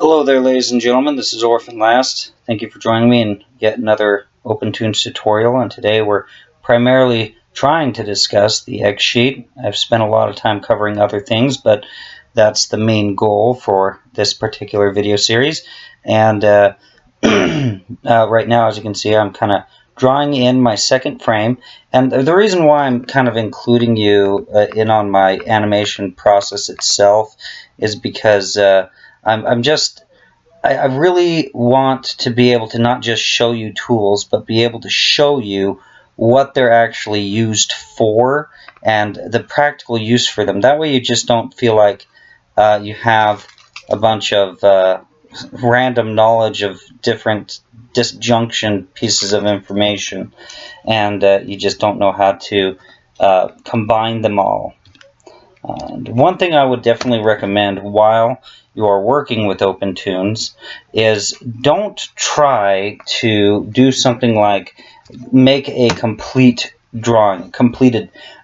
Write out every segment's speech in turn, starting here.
Hello there, ladies and gentlemen. This is Orphan Last. Thank you for joining me in yet another Opentoonz tutorial. And today we're primarily trying to discuss the X sheet. I've spent a lot of time covering other things, but that's the main goal for this particular video series. And right now, as you can see, I'm kind of drawing in my second frame. And the reason why I'm kind of including you in on my animation process itself is because I really want to be able to not just show you tools, but be able to show you what they're actually used for and the practical use for them. That way you just don't feel like you have a bunch of random knowledge of different disjunction pieces of information, and you just don't know how to combine them all. And one thing I would definitely recommend while you are working with Opentoonz is don't try to do something like make a completed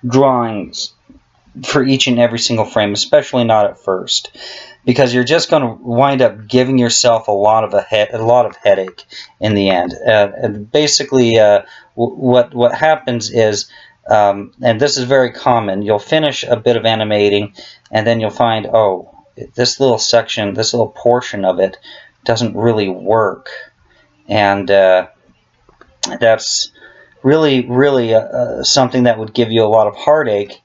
drawings for each and every single frame, especially not at first, because you're just going to wind up giving yourself a lot of headache in the end. And basically, what happens is, and this is very common, you'll finish a bit of animating, and then you'll find, oh, this little section, this little portion of it doesn't really work, and that's really something that would give you a lot of heartache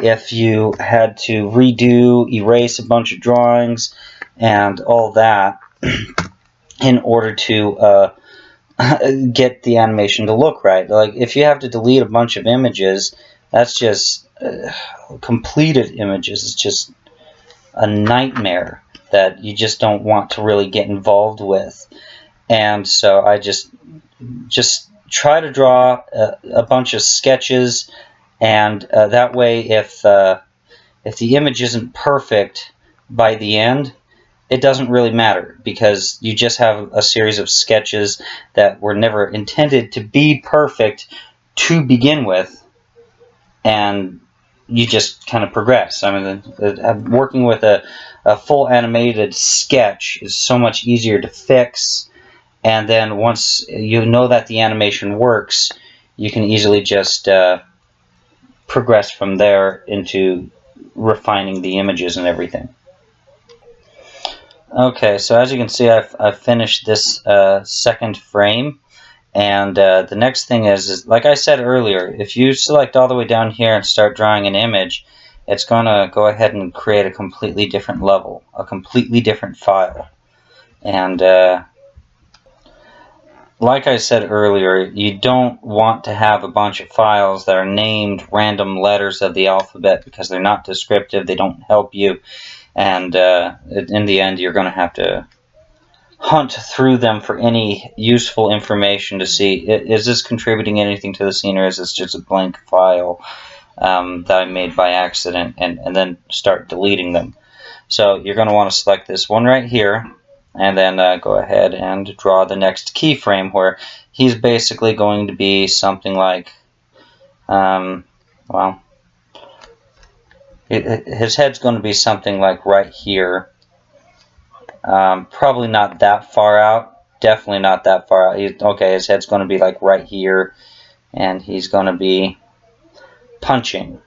if you had to redo, erase a bunch of drawings and all that in order to get the animation to look right. Like if you have to delete a bunch of images, that's just completed images. It's just a nightmare that you just don't want to really get involved with. And so I just try to draw a bunch of sketches, and that way if the image isn't perfect by the end, it doesn't really matter, because you just have a series of sketches that were never intended to be perfect to begin with, and you just kind of progress. I mean, working with a full animated sketch is so much easier to fix, and then once you know that the animation works, you can easily just progress from there into refining the images and everything. Okay, so as you can see, I've finished this second frame, and the next thing is like I said earlier, if you select all the way down here and start drawing an image, it's going to go ahead and create a completely different level, a completely different file. And like I said earlier, you don't want to have a bunch of files that are named random letters of the alphabet, because they're not descriptive, they don't help you, and in the end you're going to have to hunt through them for any useful information to see, is this contributing anything to the scene, or is this just a blank file that I made by accident, and then start deleting them. So you're going to want to select this one right here, and then go ahead and draw the next keyframe, where he's basically going to be something like, well, his head's going to be something like right here. Probably not that far out. Definitely not that far out. Okay, his head's going to be like right here, and he's going to be punching.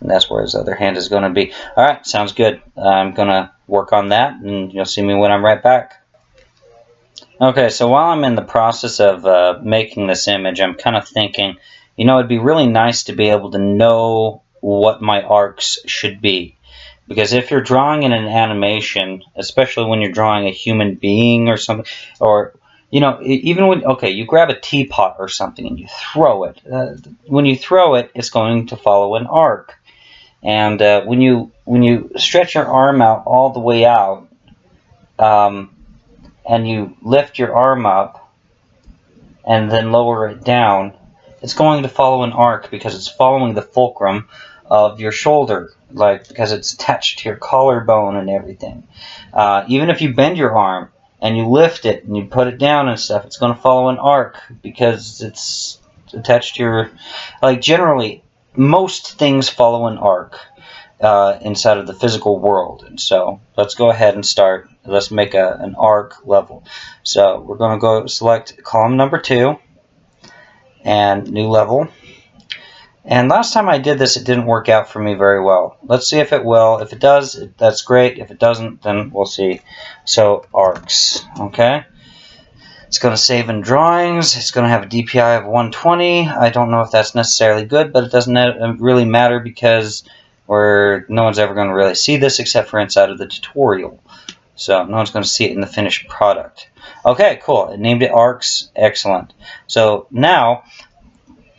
And that's where his other hand is going to be. Alright, sounds good. I'm going to work on that, and you'll see me when I'm right back. Okay, so while I'm in the process of making this image, I'm kind of thinking, you know, it'd be really nice to be able to know what my arcs should be. Because if you're drawing in an animation, especially when you're drawing a human being or something, or, you know, even when, okay, you grab a teapot or something and you throw it. When you throw it, it's going to follow an arc. And when you stretch your arm out all the way out, and you lift your arm up and then lower it down, it's going to follow an arc, because it's following the fulcrum of your shoulder, like, because it's attached to your collarbone and everything. Even if you bend your arm and you lift it and you put it down and stuff, it's going to follow an arc, because it's attached to your, like, generally most things follow an arc. inside of the physical world. And so let's go ahead and start. Let's make an arc level. So we're going to go select column number 2 and new level. And last time I did this, it didn't work out for me very well. Let's see if it will. If it does, that's great. If it doesn't, then we'll see. So arcs, okay. It's going to save in drawings. It's going to have a DPI of 120. I don't know if that's necessarily good, but it doesn't really matter because no one's ever going to really see this except for inside of the tutorial. So no one's going to see it in the finished product. Okay, cool. It named it arcs. Excellent. So now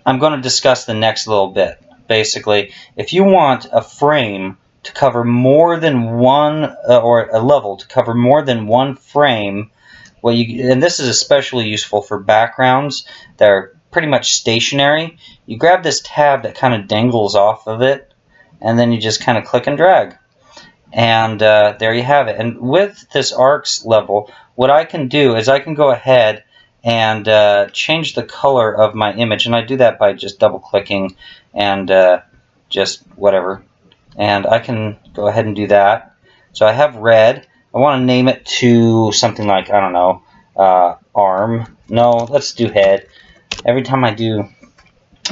I'm going to discuss the next little bit. Basically, if you want a frame to cover more than one, or a level to cover more than one frame, and this is especially useful for backgrounds that are pretty much stationary. You grab this tab that kind of dangles off of it, and then you just kind of click and drag. And there you have it. And with this arcs level, what I can do is I can go ahead and change the color of my image. And I do that by just double clicking and just whatever. And I can go ahead and do that. So I have red. I want to name it to something like, I don't know, arm. No, let's do head. Every time I do...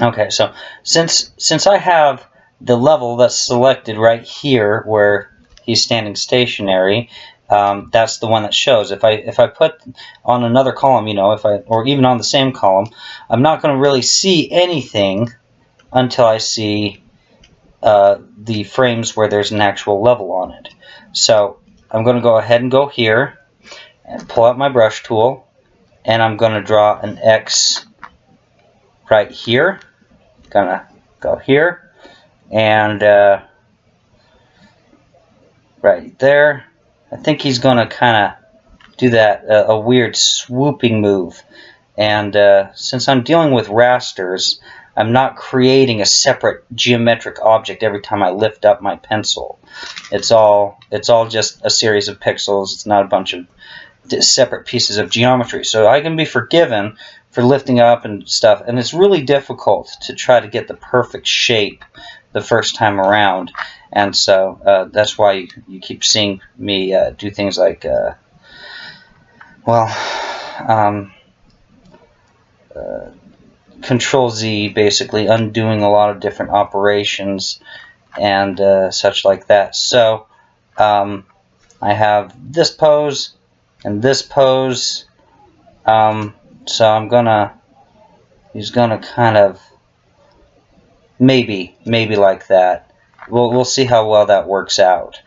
Okay, so since I have the level that's selected right here where he's standing stationary, that's the one that shows. If I put on another column, you know, or even on the same column, I'm not going to really see anything until I see the frames where there's an actual level on it. So I'm going to go ahead and go here and pull out my brush tool, and I'm going to draw an X right here. Gonna go here and right there. I think he's going to kind of do that a weird swooping move. And since I'm dealing with rasters, I'm not creating a separate geometric object every time I lift up my pencil. It's all just a series of pixels. It's not a bunch of separate pieces of geometry. So I can be forgiven for lifting up and stuff. And it's really difficult to try to get the perfect shape the first time around. And so that's why you keep seeing me do things like, Control Z, basically undoing a lot of different operations and such like that. So I have this pose and this pose. So he's gonna kind of maybe like that. We'll see how well that works out.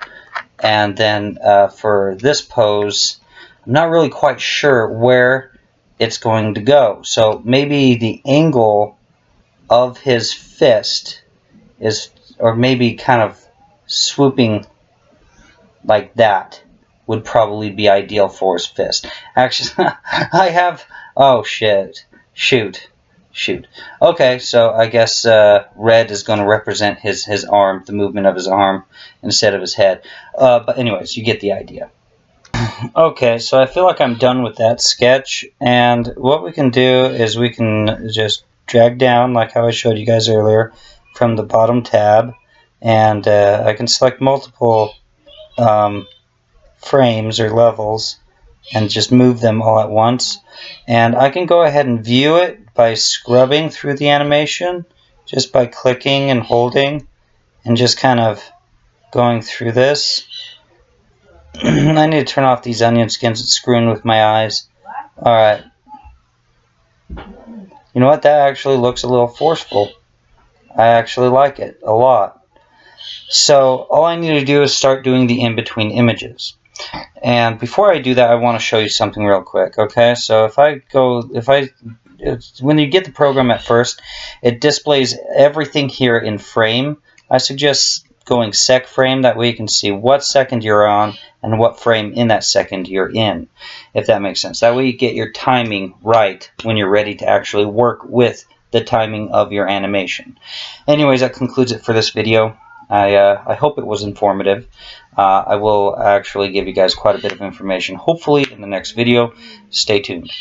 And then for this pose, I'm not really quite sure where it's going to go. So maybe the angle of his fist is, or maybe kind of swooping like that would probably be ideal for his fist. Actually, I have, oh shit, shoot. Okay, so I guess red is going to represent his arm, the movement of his arm, instead of his head. But anyways, you get the idea. Okay, so I feel like I'm done with that sketch, and what we can do is we can just drag down, like how I showed you guys earlier, from the bottom tab, and I can select multiple frames or levels and just move them all at once. And I can go ahead and view it by scrubbing through the animation, just by clicking and holding and just kind of going through this. I need to turn off these onion skins. It's screwing with my eyes. Alright. You know what? That actually looks a little forceful. I actually like it a lot. So all I need to do is start doing the in-between images. And before I do that, I want to show you something real quick. Okay, so when you get the program at first, it displays everything here in frame. I suggest going sec frame, that way you can see what second you're on and what frame in that second you're in, if that makes sense. That way you get your timing right when you're ready to actually work with the timing of your animation. Anyways, that concludes it for this video. I hope it was informative. I will actually give you guys quite a bit of information, hopefully in the next video. Stay tuned.